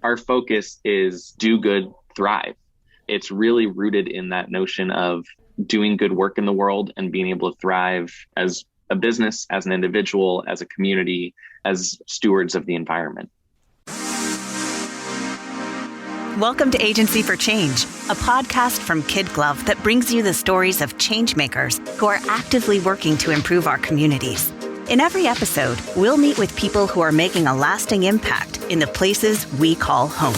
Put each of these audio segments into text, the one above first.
Our focus is do good, thrive. It's really rooted in that notion of doing good work in the world and being able to thrive as a business, as an individual, as a community, as stewards of the environment. Welcome to Agency for Change, a podcast from KidGlov that brings you the stories of change makers who are actively working to improve our communities. In every episode, we'll meet with people who are making a lasting impact in the places we call home.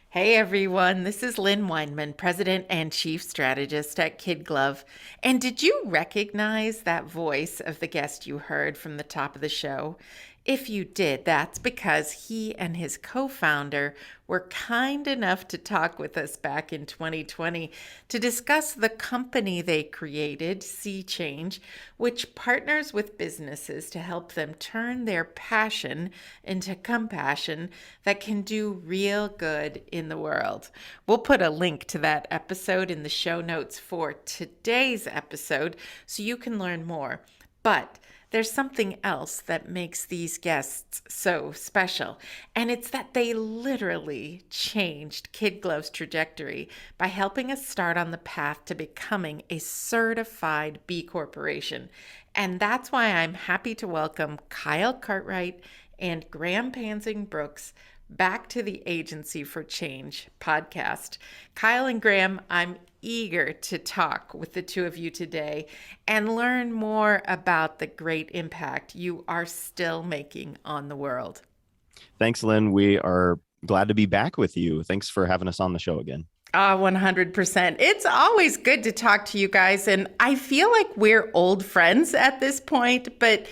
Hey everyone, this is Lynn Weinman, President and Chief Strategist at KidGlov. And did you recognize that voice of the guest you heard from the top of the show? If you did, that's because he and his co-founder were kind enough to talk with us back in 2020 to discuss the company they created, SEAChange, which partners with businesses to help them turn their passion into compassion that can do real good in the world. We'll put a link to that episode in the show notes for today's episode so you can learn more. But there's something else that makes these guests so special, and it's that they literally changed KidGlov's trajectory by helping us start on the path to becoming a certified B Corporation. And that's why I'm happy to welcome Kyle Cartwright and Graham Pansing Brooks back to the Agency for Change podcast. Kyle and Graham, I'm eager to talk with the two of you today and learn more about the great impact you are still making on the world. Thanks, Lynn. We are glad to be back with you. Thanks for having us on the show again. 100%. It's always good to talk to you guys, and I feel like we're old friends at this point, but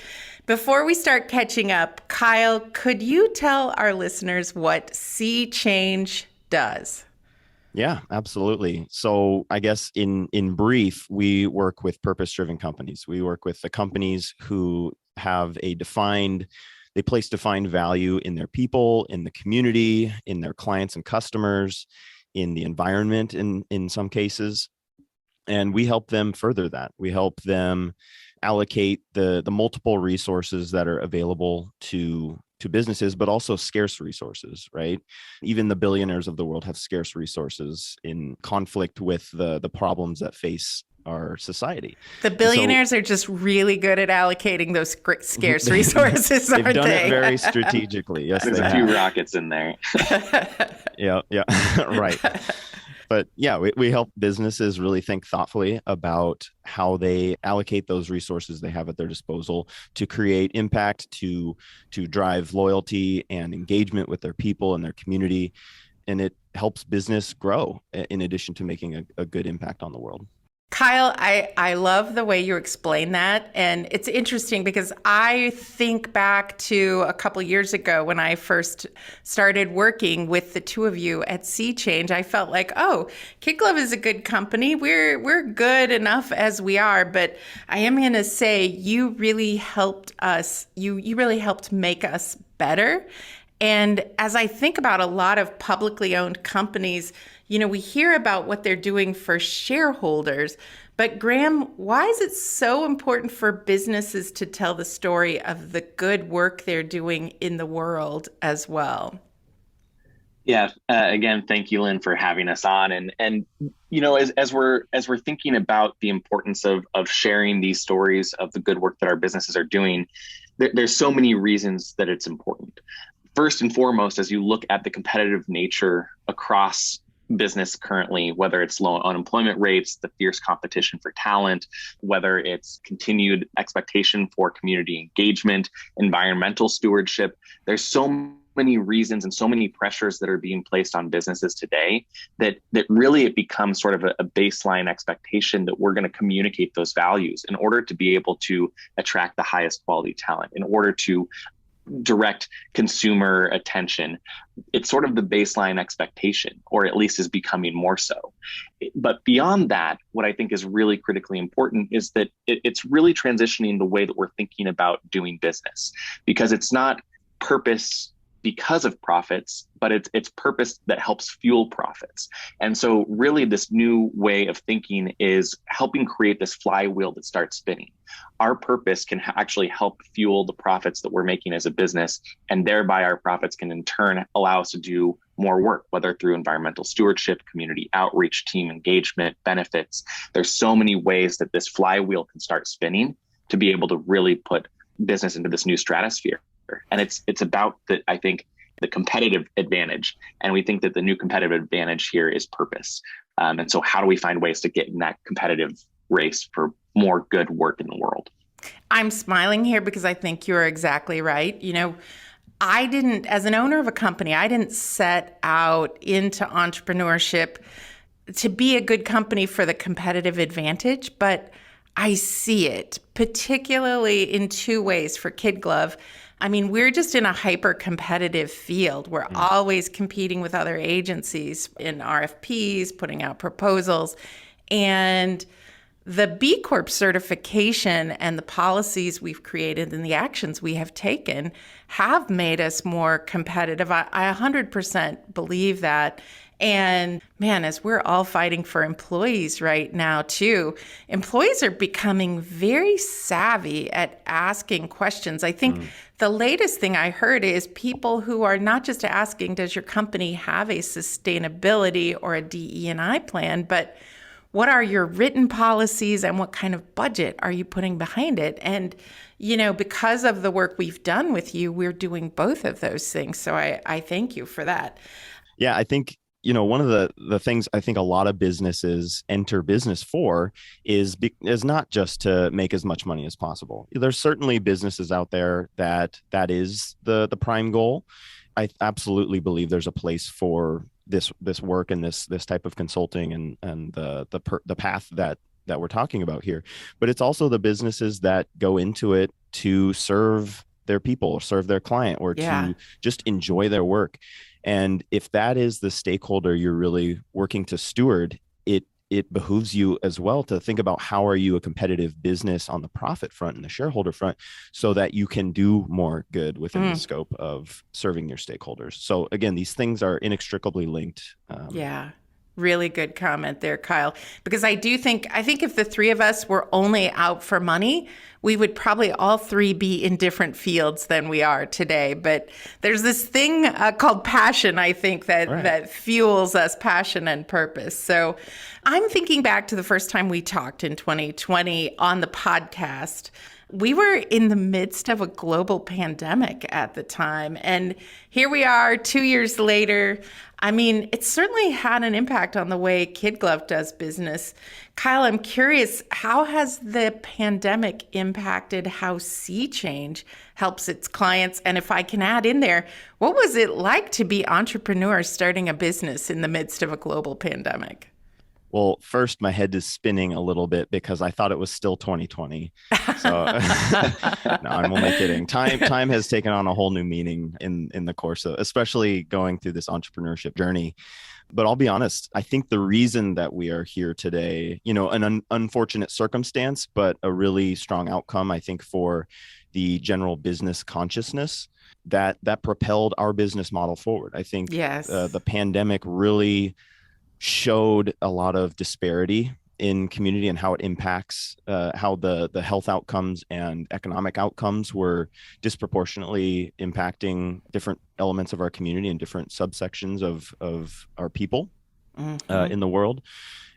before we start catching up, Kyle, could you tell our listeners what SEAChange does? Yeah, absolutely. So I guess in brief, we work with purpose-driven companies. We work with the companies who have they place defined value in their people, in the community, in their clients and customers, in the environment in some cases. And we help them further that. We help them allocate the multiple resources that are available to businesses, but also scarce resources, right? Even the billionaires of the world have scarce resources in conflict with the problems that face our society. The billionaires are just really good at allocating those scarce resources, aren't they? They've done it very strategically. Yes, There's a few rockets in there. Yeah, right. But yeah, we help businesses really think thoughtfully about how they allocate those resources they have at their disposal to create impact, to drive loyalty and engagement with their people and their community. And it helps business grow in addition to making a good impact on the world. Kyle, I love the way you explain that. And it's interesting because I think back to a couple years ago when I first started working with the two of you at SEAChange. I felt like, oh, KidGlov is a good company. We're good enough as we are. But I am going to say you really helped us. You really helped make us better. And as I think about a lot of publicly owned companies, we hear about what they're doing for shareholders. But Graham, why is it so important for businesses to tell the story of the good work they're doing in the world as well? Yeah. Again, thank you, Lynn, for having us on. And as we're thinking about the importance of sharing these stories of the good work that our businesses are doing, there's so many reasons that it's important. First and foremost, as you look at the competitive nature across business currently, whether it's low unemployment rates, the fierce competition for talent, whether it's continued expectation for community engagement, environmental stewardship, there's so many reasons and so many pressures that are being placed on businesses today that really it becomes sort of a baseline expectation that we're going to communicate those values in order to be able to attract the highest quality talent, in order to direct consumer attention. It's sort of the baseline expectation, or at least is becoming more so. But beyond that, what I think is really critically important is that it's really transitioning the way that we're thinking about doing business, because it's not purpose because of profits, but it's purpose that helps fuel profits. And so really this new way of thinking is helping create this flywheel that starts spinning. Our purpose can actually help fuel the profits that we're making as a business, and thereby our profits can in turn allow us to do more work, whether through environmental stewardship, community outreach, team engagement, benefits. There's so many ways that this flywheel can start spinning to be able to really put business into this new stratosphere. And it's about I think the competitive advantage. And we think that the new competitive advantage here is purpose. And so how do we find ways to get in that competitive race for more good work in the world? I'm smiling here because I think you're exactly right. I didn't, as an owner of a company, I didn't set out into entrepreneurship to be a good company for the competitive advantage, but I see it, particularly in two ways for KidGlov. I mean, we're just in a hyper-competitive field. We're always competing with other agencies in RFPs, putting out proposals. And the B Corp certification and the policies we've created and the actions we have taken have made us more competitive. I 100% believe that. And man, as we're all fighting for employees right now too, employees are becoming very savvy at asking questions. I think the latest thing I heard is people who are not just asking, does your company have a sustainability or a DE&I plan, but what are your written policies and what kind of budget are you putting behind it? And, because of the work we've done with you, we're doing both of those things. So I thank you for that. Yeah, I think, one of the things I think a lot of businesses enter business for is not just to make as much money as possible. There's certainly businesses out there that is the prime goal. I absolutely believe there's a place for this work and this type of consulting and the path that we're talking about here. But it's also the businesses that go into it to serve their people or serve their client or to just enjoy their work. And if that is the stakeholder you're really working to steward, it behooves you as well to think about how are you a competitive business on the profit front and the shareholder front so that you can do more good within the scope of serving your stakeholders. So again, these things are inextricably linked. Really good comment there, Kyle, because I think if the three of us were only out for money, we would probably all three be in different fields than we are today. But there's this thing called passion, I think, that fuels us, passion and purpose. So I'm thinking back to the first time we talked in 2020 on the podcast. We were in the midst of a global pandemic at the time. And here we are 2 years later. I mean, it certainly had an impact on the way KidGlov does business. Kyle, I'm curious, how has the pandemic impacted how SEAChange helps its clients? And if I can add in there, what was it like to be entrepreneurs starting a business in the midst of a global pandemic? Well, first, my head is spinning a little bit because I thought it was still 2020. So no, I'm only kidding. Time has taken on a whole new meaning in the course of, especially going through this entrepreneurship journey. But I'll be honest, I think the reason that we are here today, an unfortunate circumstance, but a really strong outcome, I think, for the general business consciousness that propelled our business model forward. I think the pandemic really showed a lot of disparity in community and how it impacts how the health outcomes and economic outcomes were disproportionately impacting different elements of our community and different subsections of our people in the world.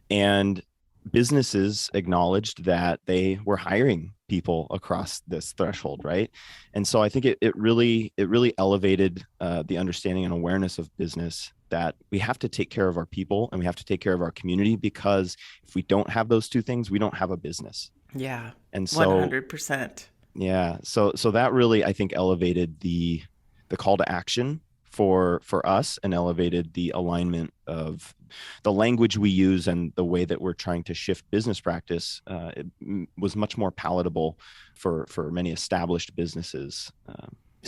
And businesses acknowledged that they were hiring people across this threshold, right? And so I think it really elevated the understanding and awareness of business that we have to take care of our people and we have to take care of our community, because if we don't have those two things, we don't have a business. Yeah. And so 100%. Yeah. So that really, I think, elevated the call to action for us and elevated the alignment of the language we use and the way that we're trying to shift business practice. It was much more palatable for many established businesses.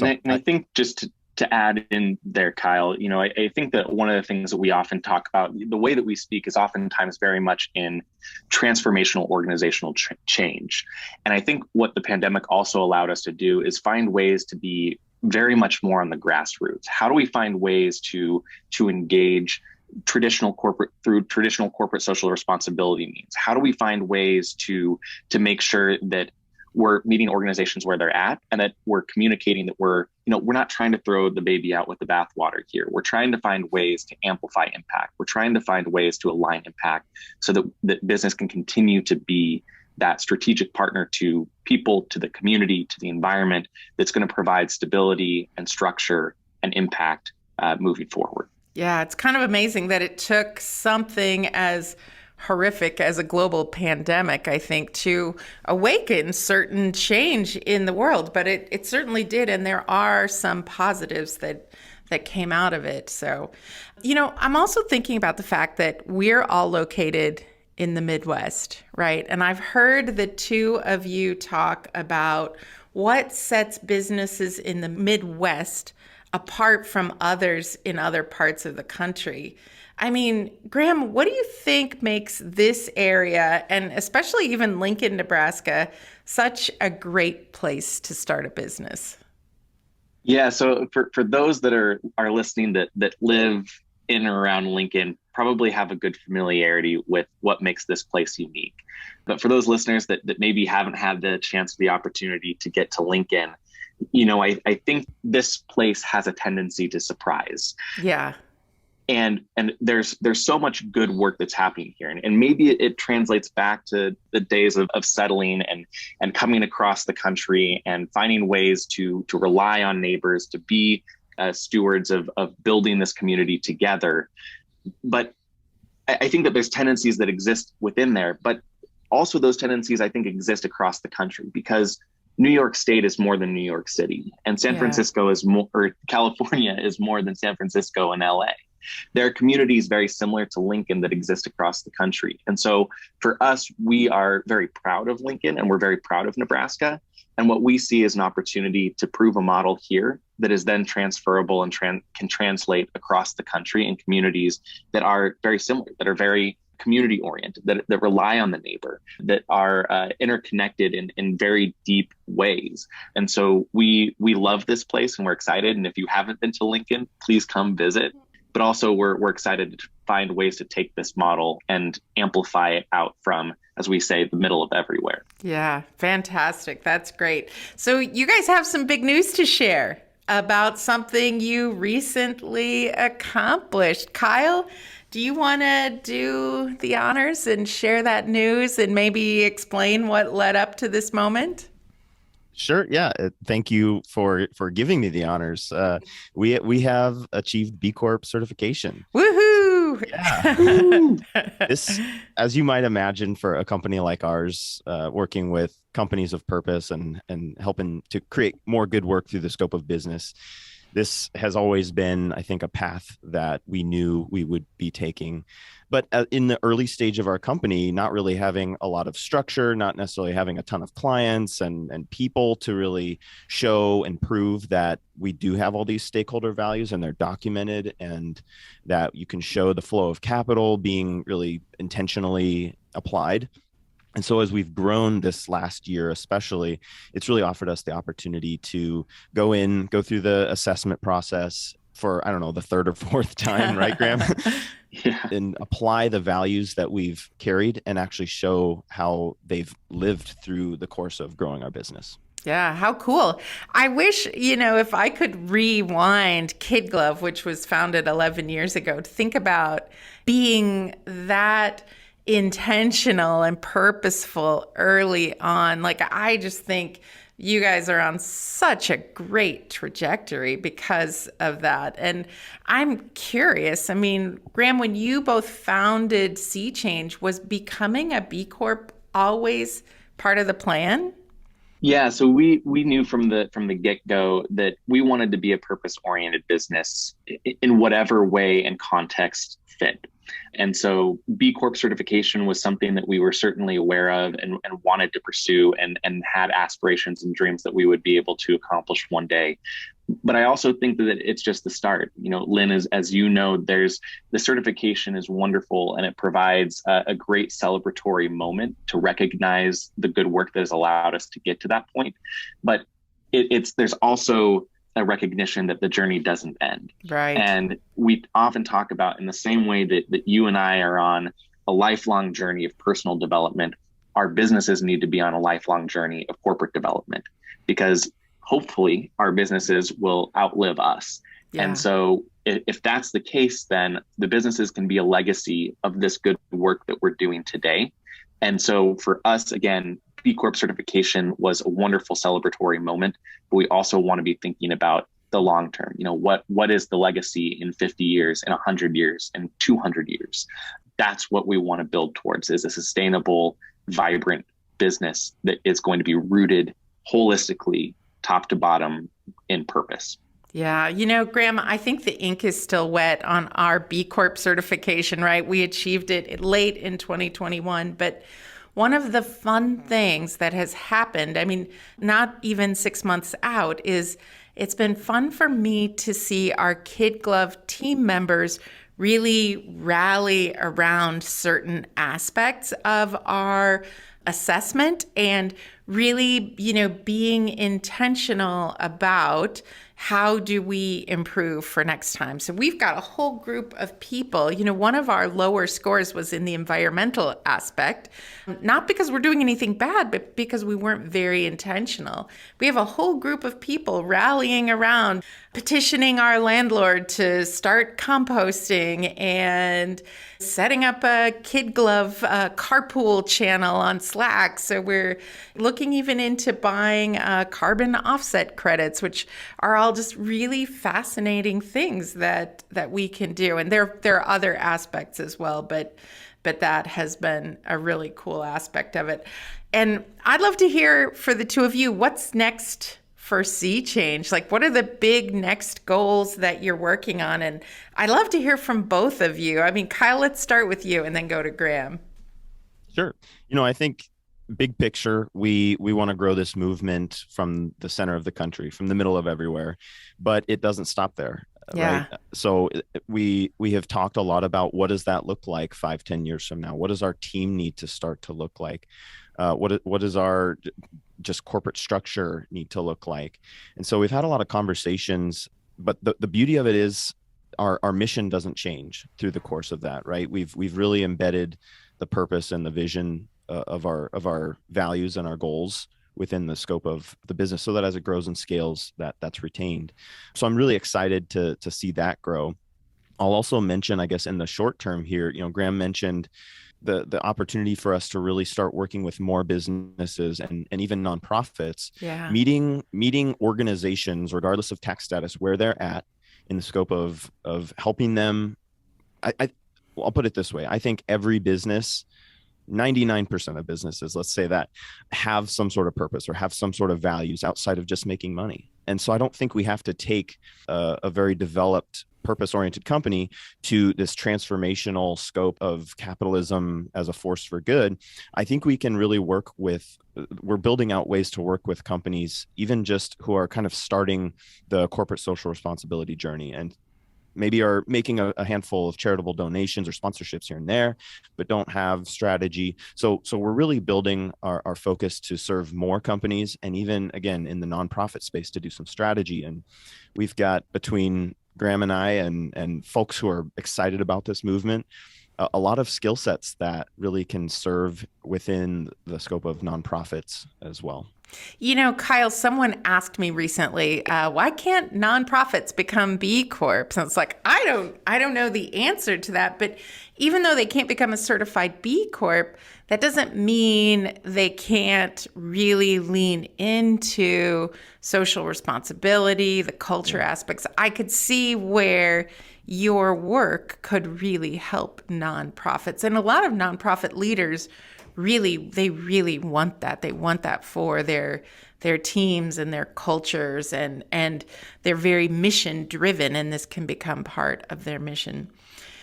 I think just to add in there, Kyle, I think that one of the things that we often talk about, the way that we speak is oftentimes very much in transformational organizational change. And I think what the pandemic also allowed us to do is find ways to be very much more on the grassroots. How do we find ways to engage through traditional corporate social responsibility means? How do we find ways to make sure that we're meeting organizations where they're at, and that we're communicating that we're not trying to throw the baby out with the bathwater here. We're trying to find ways to amplify impact. We're trying to find ways to align impact so that business can continue to be that strategic partner to people, to the community, to the environment, that's going to provide stability and structure and impact moving forward. Yeah, it's kind of amazing that it took something as horrific as a global pandemic, I think, to awaken certain change in the world. But it certainly did. And there are some positives that came out of it. So, I'm also thinking about the fact that we're all located in the Midwest, right? And I've heard the two of you talk about what sets businesses in the Midwest apart from others in other parts of the country. I mean, Graham, what do you think makes this area, and especially even Lincoln, Nebraska, such a great place to start a business? Yeah, so for those that are listening that live in or around Lincoln, probably have a good familiarity with what makes this place unique. But for those listeners that maybe haven't had the chance or the opportunity to get to Lincoln, I think this place has a tendency to surprise. Yeah. And there's so much good work that's happening here. And maybe it translates back to the days of settling and coming across the country and finding ways to rely on neighbors, to be stewards of building this community together. But I think that there's tendencies that exist within there, but also those tendencies I think exist across the country, because New York State is more than New York City, and San Francisco is more, or California is more than San Francisco and LA. There are communities very similar to Lincoln that exist across the country. And so for us, we are very proud of Lincoln and we're very proud of Nebraska. And what we see is an opportunity to prove a model here that is then transferable and can translate across the country in communities that are very similar, that are very community oriented, that rely on the neighbor, that are interconnected in very deep ways. And so we love this place and we're excited. And if you haven't been to Lincoln, please come visit. But also we're excited to find ways to take this model and amplify it out from, as we say, the middle of everywhere. Yeah, fantastic. That's great. So you guys have some big news to share about something you recently accomplished. Kyle, do you want to do the honors and share that news and maybe explain what led up to this moment? Sure. Yeah. Thank you for giving me the honors. We have achieved B Corp certification. Woohoo! Yeah. This, as you might imagine, for a company like ours, working with companies of purpose and helping to create more good work through the scope of business, this has always been, I think, a path that we knew we would be taking. But in the early stage of our company, not really having a lot of structure, not necessarily having a ton of clients and people to really show and prove that we do have all these stakeholder values and they're documented, and that you can show the flow of capital being really intentionally applied. And so as we've grown this last year, especially, it's really offered us the opportunity to go through the assessment process for, I don't know, the third or fourth time, right, Graham? Yeah. And apply the values that we've carried and actually show how they've lived through the course of growing our business. Yeah, how cool. I wish, if I could rewind KidGlov, which was founded 11 years ago, to think about being that intentional and purposeful early on. Like, I just think you guys are on such a great trajectory because of that. And I'm curious, Graham, when you both founded SEAChange, was becoming a B Corp always part of the plan? Yeah, so we knew from the get-go that we wanted to be a purpose-oriented business in whatever way and context fit. And so B Corp certification was something that we were certainly aware of and wanted to pursue and had aspirations and dreams that we would be able to accomplish one day. But I also think that it's just the start. Lynn, as you know, the certification is wonderful and it provides a great celebratory moment to recognize the good work that has allowed us to get to that point. But there's also a recognition that the journey doesn't end. Right. And we often talk about, in the same way that you and I are on a lifelong journey of personal development, our businesses need to be on a lifelong journey of corporate development, because hopefully our businesses will outlive us. Yeah. And so if that's the case, then the businesses can be a legacy of this good work that we're doing today. And so for us, again, B Corp certification was a wonderful celebratory moment, but we also want to be thinking about the long term. What is the legacy in 50 years, in 100 years, in 200 years? That's what we want to build towards, is a sustainable, vibrant business that is going to be rooted holistically, top to bottom, in purpose. Yeah. Graham, I think the ink is still wet on our B Corp certification, right? We achieved it late in 2021, but one of the fun things that has happened, I mean, not even 6 months out, is it's been fun for me to see our KidGlov team members really rally around certain aspects of our assessment and really, being intentional about how do we improve for next time. So we've got a whole group of people. One of our lower scores was in the environmental aspect, not because we're doing anything bad, but because we weren't very intentional. We have a whole group of people rallying around, petitioning our landlord to start composting and setting up a KidGlov carpool channel on Slack. So we're looking even into buying carbon offset credits, which are all just really fascinating things that we can do. And there are other aspects as well, but that has been a really cool aspect of it. And I'd love to hear for the two of you, what's next for SEAChange? Like, what are the big next goals that you're working on? And I'd love to hear from both of you. I mean, Kyle, let's start with you and then go to Graham. Sure. I think big picture, we want to grow this movement from the center of the country, from the middle of everywhere, but it doesn't stop there. Yeah. Right. So we have talked a lot about what does that look like 5-10 years from now? What does our team need to start to look like? What does our just corporate structure need to look like? And so we've had a lot of conversations, but the beauty of it is our mission doesn't change through the course of that, right? We've really embedded the purpose and the vision of our values and our goals within the scope of the business, so that as it grows and scales, that's retained. So I'm really excited to see that grow. I'll also mention, I guess, in the short term here, Graham mentioned the opportunity for us to really start working with more businesses and even nonprofits, meeting organizations, regardless of tax status, where they're at in the scope of helping them. I'll put it this way. I think every business, 99% of businesses, let's say that, have some sort of purpose or have some sort of values outside of just making money. And so I don't think we have to take a very developed purpose-oriented company to this transformational scope of capitalism as a force for good. I think we can really we're building out ways to work with companies, even just who are kind of starting the corporate social responsibility journey and maybe are making a handful of charitable donations or sponsorships here and there, but don't have strategy. So we're really building our focus to serve more companies, and even, again, in the nonprofit space, to do some strategy. And we've got, between Graham and I and folks who are excited about this movement, a lot of skill sets that really can serve within the scope of nonprofits as well. Kyle, someone asked me recently, why can't nonprofits become B Corps? And it's like, I don't know the answer to that. But even though they can't become a certified B Corp, that doesn't mean they can't really lean into social responsibility, the culture aspects. I could see where your work could really help nonprofits. And a lot of nonprofit leaders they really want that. They want that for their teams and their cultures, and they're very mission driven, and this can become part of their mission.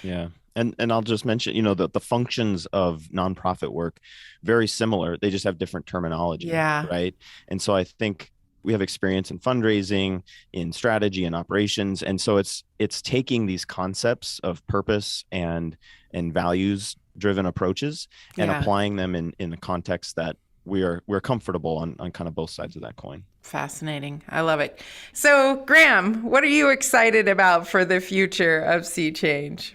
Yeah. And I'll just mention, the functions of nonprofit work, very similar. They just have different terminology. Yeah. Right. And so I think we have experience in fundraising, in strategy and operations. And so it's taking these concepts of purpose and values driven approaches and applying them in a context that we're comfortable on kind of both sides of that coin. Fascinating. I love it. So, Graham, what are you excited about for the future of SEAChange?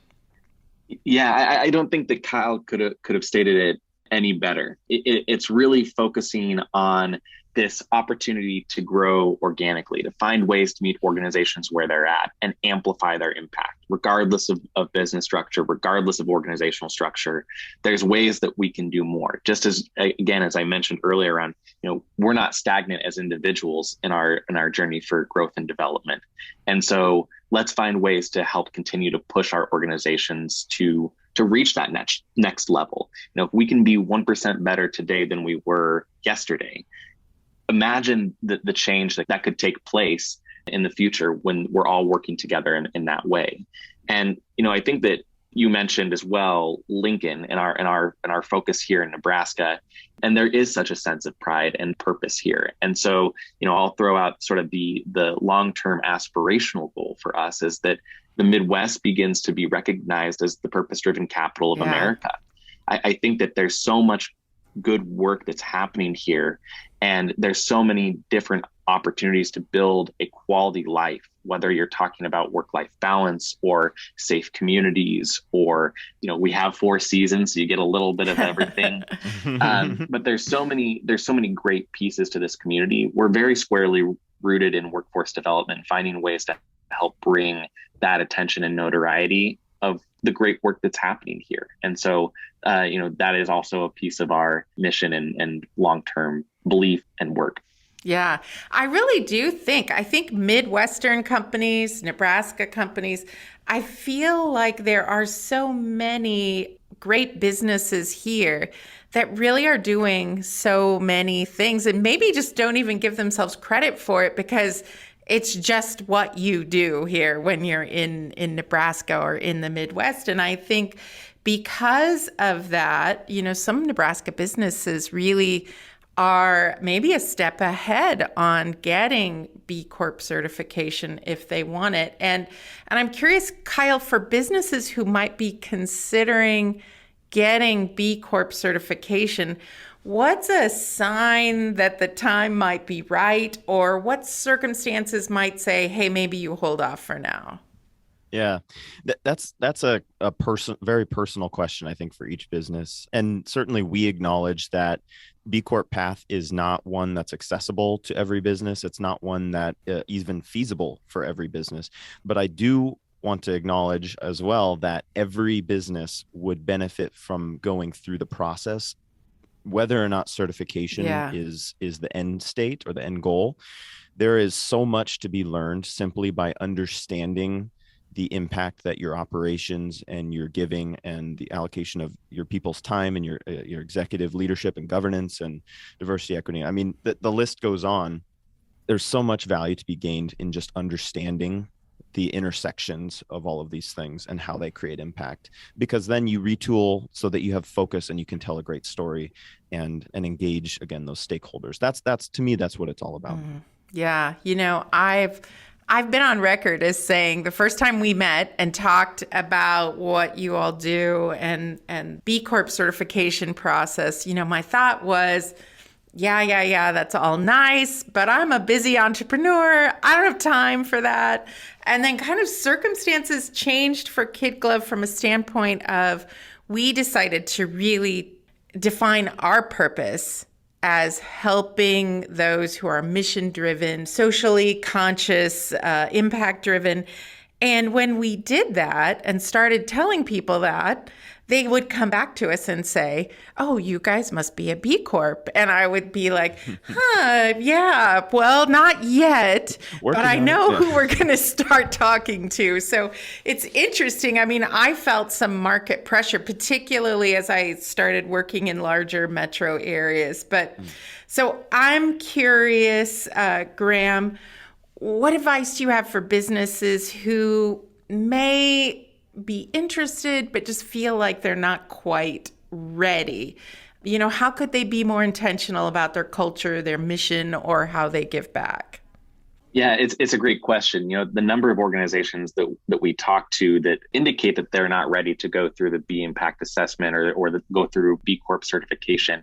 Yeah, I don't think that Kyle could have stated it any better. It's really focusing on this opportunity to grow organically, to find ways to meet organizations where they're at and amplify their impact, regardless of business structure, regardless of organizational structure. There's ways that we can do more. Just as, again, as I mentioned earlier on, we're not stagnant as individuals in our journey for growth and development. And so let's find ways to help continue to push our organizations to reach that next level. If we can be 1% better today than we were yesterday, imagine the change that could take place in the future when we're all working together in that way. And I think that you mentioned as well Lincoln and our focus here in Nebraska, and there is such a sense of pride and purpose here. And so I'll throw out sort of the long-term aspirational goal for us is that the Midwest begins to be recognized as the purpose-driven capital of America. I think that there's so much good work that's happening here, and there's so many different opportunities to build a quality life, whether you're talking about work-life balance or safe communities, or we have 4 seasons, so you get a little bit of everything. But there's so many great pieces to this community. We're very squarely rooted in workforce development, finding ways to help bring that attention and notoriety of the great work that's happening here. And so, that is also a piece of our mission and long-term belief and work. Yeah, I really do I think Midwestern companies, Nebraska companies, I feel like there are so many great businesses here that really are doing so many things and maybe just don't even give themselves credit for it because it's just what you do here when you're in Nebraska or in the Midwest. And I think because of that, some Nebraska businesses really are maybe a step ahead on getting B Corp certification if they want it. And I'm curious, Kyle, for businesses who might be considering getting B Corp certification, what's a sign that the time might be right, or what circumstances might say, hey, maybe you hold off for now? Yeah, that's a very personal question, I think, for each business. And certainly we acknowledge that B Corp path is not one that's accessible to every business. It's not one that even feasible for every business. But I do want to acknowledge as well that every business would benefit from going through the process, whether or not certification is the end state or the end goal. There is so much to be learned simply by understanding the impact that your operations and your giving and the allocation of your people's time and your executive leadership and governance and diversity, equity. I mean, the list goes on. There's so much value to be gained in just understanding the intersections of all of these things and how they create impact, because then you retool so that you have focus and you can tell a great story and engage again those stakeholders. That's to me, that's what it's all about. Yeah, I've been on record as saying the first time we met and talked about what you all do and B Corp certification process, my thought was, yeah, that's all nice, but I'm a busy entrepreneur. I don't have time for that. And then kind of circumstances changed for KidGlov from a standpoint of we decided to really define our purpose as helping those who are mission-driven, socially conscious, impact-driven. And when we did that and started telling people that, they would come back to us and say, oh, you guys must be a B Corp. And I would be like, yeah, well, not yet, but I know who we're going to start talking to. So it's interesting. I mean, I felt some market pressure, particularly as I started working in larger metro areas. But so I'm curious, Graham, what advice do you have for businesses who may be interested, but just feel like they're not quite ready? How could they be more intentional about their culture, their mission, or how they give back? Yeah, it's a great question. The number of organizations that we talk to that indicate that they're not ready to go through the B Impact assessment or go through B Corp certification,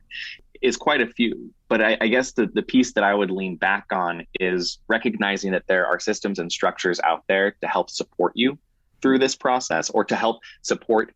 is quite a few. But I guess the piece that I would lean back on is recognizing that there are systems and structures out there to help support you through this process, or to help support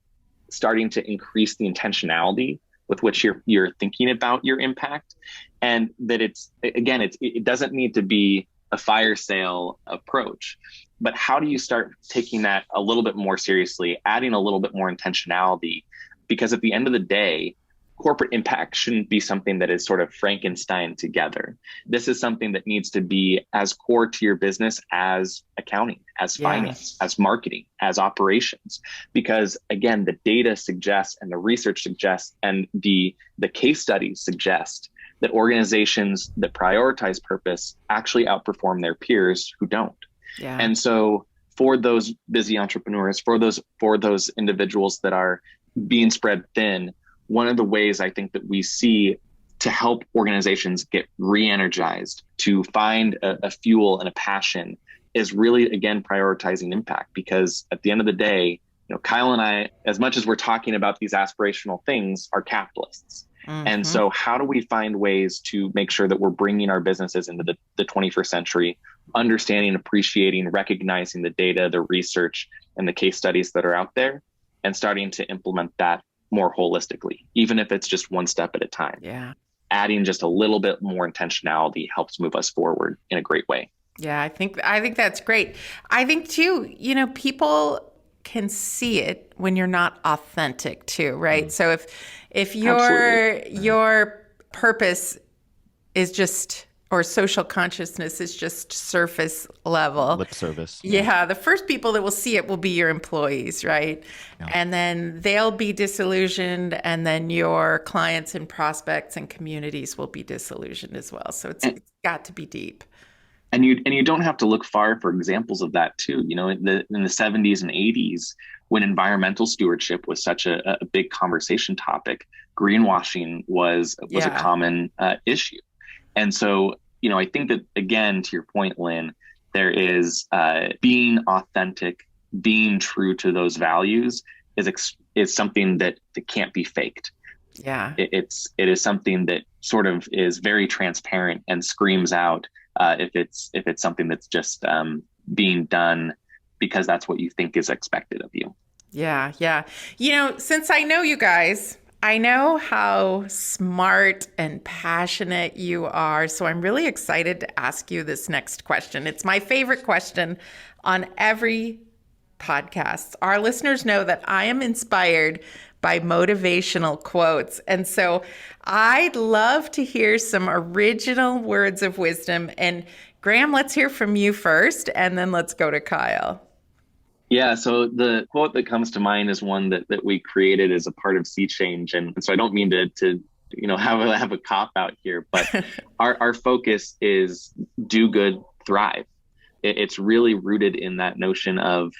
starting to increase the intentionality with which you're thinking about your impact. And that it doesn't need to be a fire sale approach, but how do you start taking that a little bit more seriously, adding a little bit more intentionality? Because at the end of the day, corporate impact shouldn't be something that is sort of Frankenstein together. This is something that needs to be as core to your business as accounting, as finance, as marketing, as operations. Because again, the data suggests, and the research suggests, and the case studies suggest that organizations that prioritize purpose actually outperform their peers who don't. Yeah. And so for those busy entrepreneurs, for those individuals that are being spread thin, one of the ways I think that we see to help organizations get re-energized, to find a fuel and a passion, is really, again, prioritizing impact. Because at the end of the day, Kyle and I, as much as we're talking about these aspirational things, are capitalists. Mm-hmm. And so how do we find ways to make sure that we're bringing our businesses into the 21st century, understanding, appreciating, recognizing the data, the research, and the case studies that are out there, and starting to implement that more holistically, even if it's just one step at a time. Yeah. Adding just a little bit more intentionality helps move us forward in a great way. Yeah, I think that's great. I think too, people can see it when you're not authentic too, right? So if your purpose is just, or social consciousness is just surface level. Lip service. Yeah. The first people that will see it will be your employees, right? Yeah. And then they'll be disillusioned, and then your clients and prospects and communities will be disillusioned as well. So it's got to be deep. And you don't have to look far for examples of that too. In the 70s and 80s, when environmental stewardship was such a big conversation topic, greenwashing was a common issue. And so, I think that, again, to your point, Lynn, there is being authentic, being true to those values is something that can't be faked. Yeah, it is something that sort of is very transparent and screams out if it's something that's just being done because that's what you think is expected of you. Yeah. Since I know you guys, I know how smart and passionate you are, so I'm really excited to ask you this next question. It's my favorite question on every podcast. Our listeners know that I am inspired by motivational quotes, and so I'd love to hear some original words of wisdom. And Graham, let's hear from you first, and then let's go to Kyle. Yeah, so the quote that comes to mind is one that we created as a part of SEAChange, and so I don't mean to have a cop out here, but our focus is do good, thrive. It's really rooted in that notion of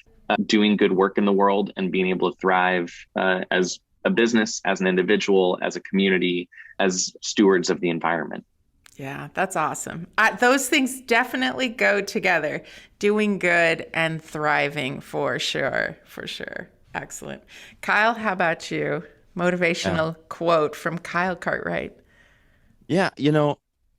doing good work in the world and being able to thrive as a business, as an individual, as a community, as stewards of the environment. Yeah, that's awesome. Those things definitely go together. Doing good and thriving, for sure. Excellent. Kyle, how about you? Motivational quote from Kyle Cartwright. Yeah,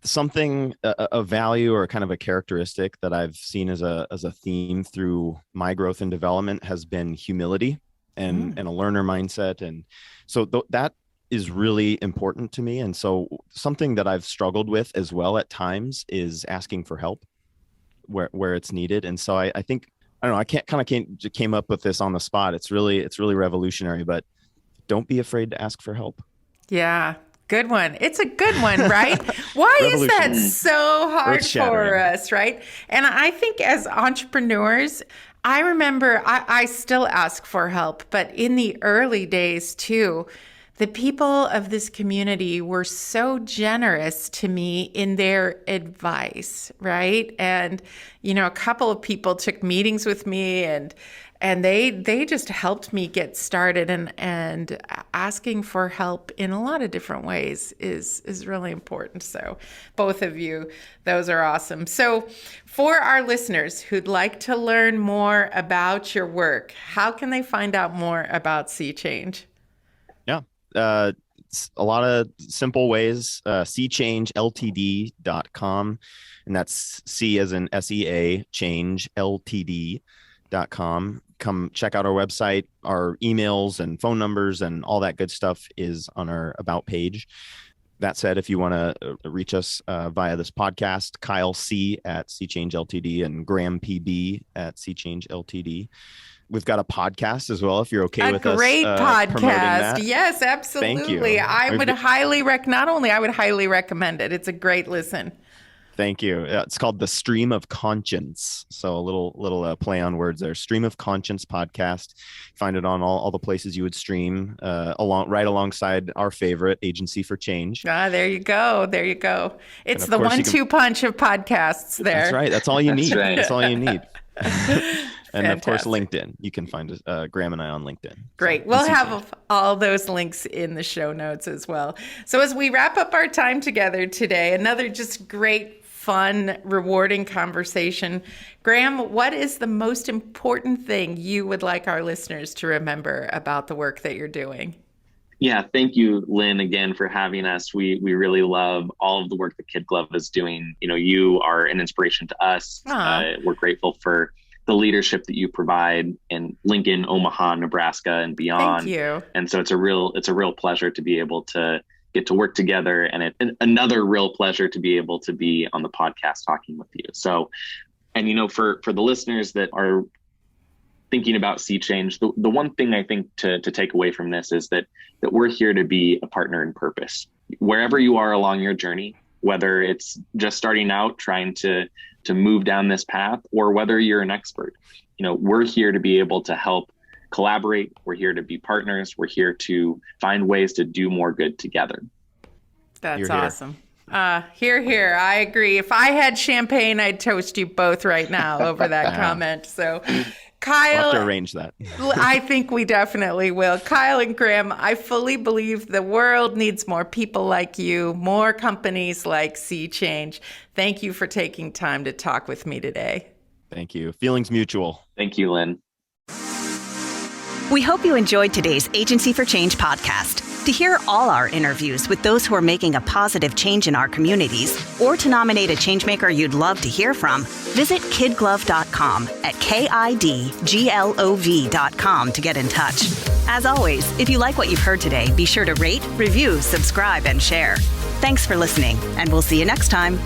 something, a value or kind of a characteristic that I've seen as a theme through my growth and development has been humility and a learner mindset. And so that is really important to me. And so something that I've struggled with as well at times is asking for help where it's needed. And so I think, I don't know, I came up with this on the spot. It's really revolutionary, but don't be afraid to ask for help. Yeah. Good one. It's a good one, right? Why is that so hard for us, right? And I think as entrepreneurs, I remember I still ask for help, but in the early days too, the people of this community were so generous to me in their advice, right? And, a couple of people took meetings with me and they just helped me get started, and asking for help in a lot of different ways is really important. So both of you, those are awesome. So for our listeners who'd like to learn more about your work, how can they find out more about SEAChange? Yeah. a lot of simple ways. SEAChangeLTD.com, and that's C as in SEA, change LTD.com. Come check out our website. Our emails and phone numbers and all that good stuff is on our About page. That said, if you want to reach us via this podcast, Kyle C at SEAChange LTD and Graham PB at SEAChange LTD. We've got a podcast as well, if you're okay with us. A great podcast. Yes, absolutely. Thank you. I would highly recommend it. It's a great listen. Thank you. It's called The Stream of Conscience. So a little play on words there. Stream of Conscience podcast. Find it on all the places you would stream, right alongside our favorite, Agency for Change. There you go. It's the 1-2 punch of podcasts there. That's right. That's all you need. Right. That's all you need. And Fantastic. of course, LinkedIn. You can find Graham and I on LinkedIn. Great. So, we'll have all those links in the show notes as well. So as we wrap up our time together today, another just great, fun, rewarding conversation. Graham, what is the most important thing you would like our listeners to remember about the work that you're doing? Yeah, thank you, Lynn, again for having us. We really love all of the work that KidGlov is doing. You are an inspiration to us. We're grateful for the leadership that you provide in Lincoln, Omaha, Nebraska, and beyond. Thank you. And so it's a real pleasure to be able to get to work together, and another real pleasure to be able to be on the podcast talking with you. So, and for the listeners that are thinking about SEAChange, the one thing I think to take away from this is that we're here to be a partner in purpose. Wherever you are along your journey, whether it's just starting out trying to move down this path, or whether you're an expert, we're here to be able to help collaborate. We're here to be partners. We're here to find ways to do more good together. That's awesome. Here. I agree. If I had champagne, I'd toast you both right now over that comment. So Kyle, we'll have to arrange that. I think we definitely will. Kyle and Graham, I fully believe the world needs more people like you, more companies like SEAChange. Thank you for taking time to talk with me today. Thank you. Feelings mutual. Thank you, Lynn. We hope you enjoyed today's Agency for Change podcast. To hear all our interviews with those who are making a positive change in our communities, or to nominate a changemaker you'd love to hear from, visit KidGlov.com at KIDGLOV.com to get in touch. As always, if you like what you've heard today, be sure to rate, review, subscribe, and share. Thanks for listening, and we'll see you next time.